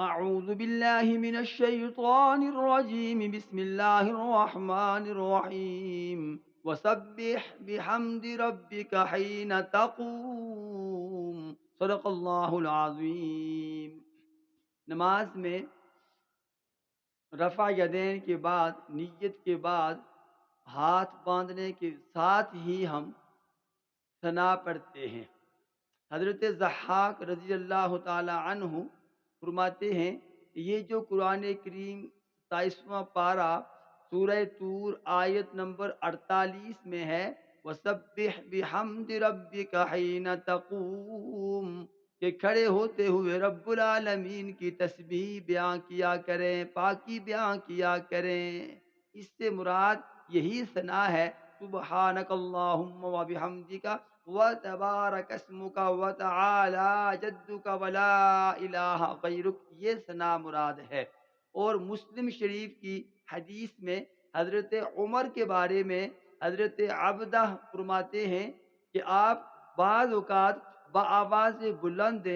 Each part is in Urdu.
أعوذ بالله من الشيطان الرجيم. بسم الله الرحمن الرحيم. وسبح بحمد ربك حين تقوم. صدق اللہ العظیم. نماز میں رفع یدین کے بعد، نیت کے بعد، ہاتھ باندھنے کے ساتھ ہی ہم ثنا پڑھتے ہیں. حضرت ضحاک رضی اللہ تعالی عنہ فرماتے ہیں، یہ جو قرآن کریم 27واں پارہ سورہ طور آیت نمبر 48 میں ہے، وَسَبِّحْ بِحَمْدِ رَبِّكَ حِينَ تَقُومُ، کہ کھڑے ہوتے ہوئے رب العالمین کی تسبیح بیان کیا کریں، پاکی بیان کیا کریں. اس سے مراد یہی ثنا ہے، سبحانک اللہم و بحمدک وتبارک اسمک وتعالی جدک ولا الہ غیرک، یہ ثنا مراد ہے. اور مسلم شریف کی حدیث میں حضرت عمر کے بارے میں حضرت عبدہ فرماتے ہیں کہ آپ بعض اوقات بآواز بلند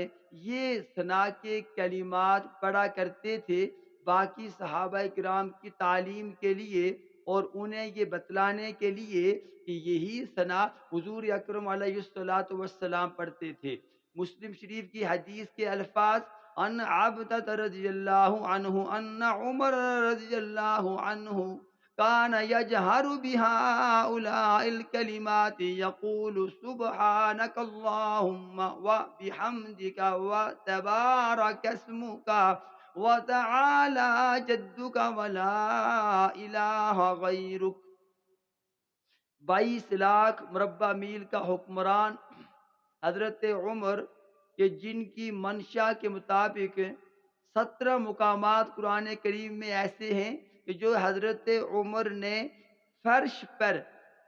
یہ ثنا کے کلمات پڑھا کرتے تھے، باقی صحابہ کرام کی تعلیم کے لیے اور انہیں یہ بتلانے کے لیے کہ یہی ثنا حضور اکرم علیہ الصلوۃ والسلام پڑھتے تھے. مسلم شریف کی حدیث کے الفاظ، ان عبدۃ رضی اللہ عنہ ان عمر رضی اللہ عنہ كان يجهر بهؤلاء الكلمات يقول سبحانك اللهم وبحمدك وتبارك اسمك وتعالى جدك ولا إله غيرك. 22 لاکھ مربع میل کا حکمران حضرت عمر کہ جن کی منشا کے مطابق 17 مقامات قرآن کریم میں ایسے ہیں کہ جو حضرت عمر نے فرش پر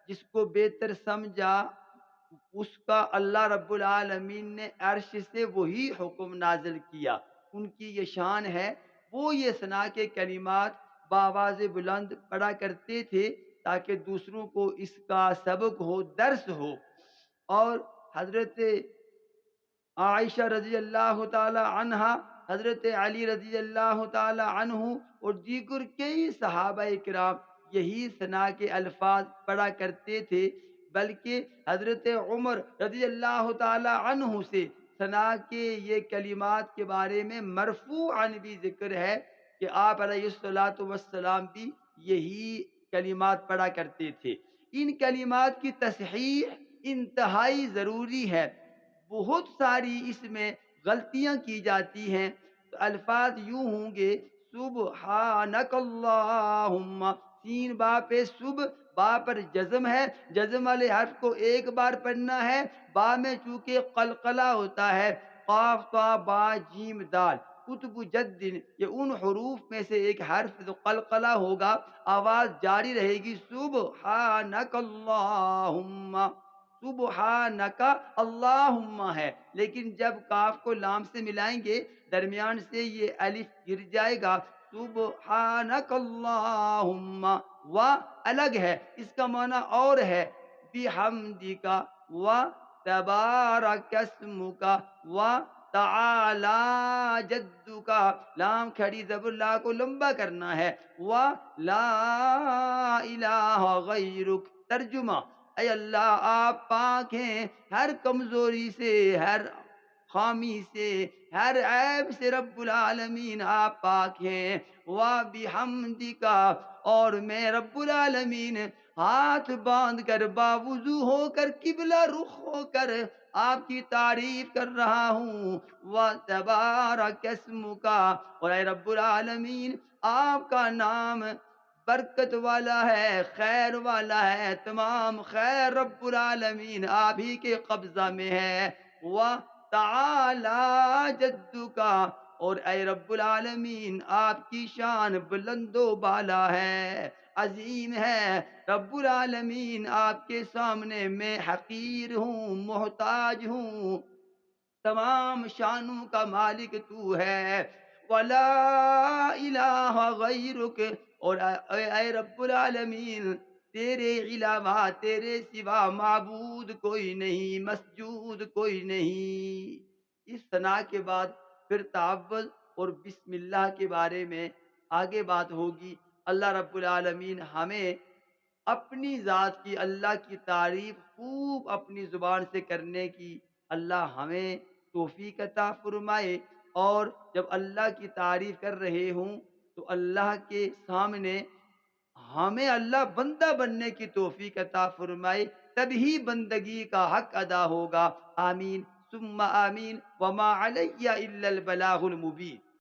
جس کو بہتر سمجھا، اس کا اللہ رب العالمین نے عرش سے وہی حکم نازل کیا. ان کی یہ شان ہے، وہ یہ ثنا کے کلمات بآواز بلند پڑھا کرتے تھے تاکہ دوسروں کو اس کا سبق ہو، درس ہو. اور حضرت عائشہ رضی اللہ تعالی عنہا، حضرت علی رضی اللہ تعالی عنہ اور دیگر کئی صحابہ کرام یہی ثنا کے الفاظ پڑھا کرتے تھے. بلکہ حضرت عمر رضی اللہ تعالی عنہ سے ثنا کے یہ کلمات کے بارے میں مرفوعاً بھی ذکر ہے کہ آپ علیہ الصلوۃ والسلام بھی یہی کلمات پڑھا کرتے تھے. ان کلمات کی تصحیح انتہائی ضروری ہے، بہت ساری اس میں غلطیاں کی جاتی ہیں. تو الفاظ یوں ہوں گے، سبحانک اللہم، سین با پہ صب، با پر جزم ہے، جزم والے حرف کو ایک بار پڑھنا ہے. با میں چونکہ قلقلہ ہوتا ہے، قاف تا با جیم دال، قطب جد یہ ان حروف میں سے ایک حرف جو قلقلہ ہوگا، آواز جاری رہے گی، سبحانک اللہم. سبحانک اللہم ہے، لیکن جب کاف کو لام سے ملائیں گے درمیان سے یہ الف گر جائے گا. سبحانک اللہم و الگ ہے، اس کا معنی اور ہے، بحمدک و تبارک اسمک و تعالی جدک، لام کھڑی زبر لا کو لمبا کرنا ہے، و لا الہ غیرک. ترجمہ، اے اللہ آپ پاک ہیں ہر کمزوری سے، ہر خامی سے، ہر عیب سے، رب العالمین آپ پاک ہیں. وَبِحَمْدِكَ، اور میں رب العالمین ہاتھ باندھ کر باوضو ہو کر قبلہ رخ ہو کر آپ کی تعریف کر رہا ہوں. وَتَبَارَكَ اسْمُكَ، اور اے رب العالمین آپ کا نام برکت والا ہے، خیر والا ہے، تمام خیر رب العالمین آپ ہی کے قبضہ میں ہے. وَتَعَالَى جَدُّكَ، اور اے رب العالمین آپ کی شان بلند و بالا ہے، عظیم ہے. رب العالمین آپ کے سامنے میں حقیر ہوں، محتاج ہوں، تمام شانوں کا مالک تو ہے. وَلَا إِلَٰهَ غَيْرُكَ، اور اے رب العالمین تیرے علاوہ، تیرے سوا معبود کوئی نہیں، مسجود کوئی نہیں. اس ثنا کے بعد پھر تعوذ اور بسم اللہ کے بارے میں آگے بات ہوگی۔ اللہ رب العالمین ہمیں اپنی ذات کی، اللہ کی تعریف خوب اپنی زبان سے کرنے کی اللہ ہمیں توفیق عطا فرمائے، اور جب اللہ کی تعریف کر رہے ہوں تو اللہ کے سامنے ہمیں اللہ بندہ بننے کی توفیق عطا فرمائے، تبھی بندگی کا حق ادا ہوگا۔ آمین ثم آمین، وما علی الا البلاغ المبین۔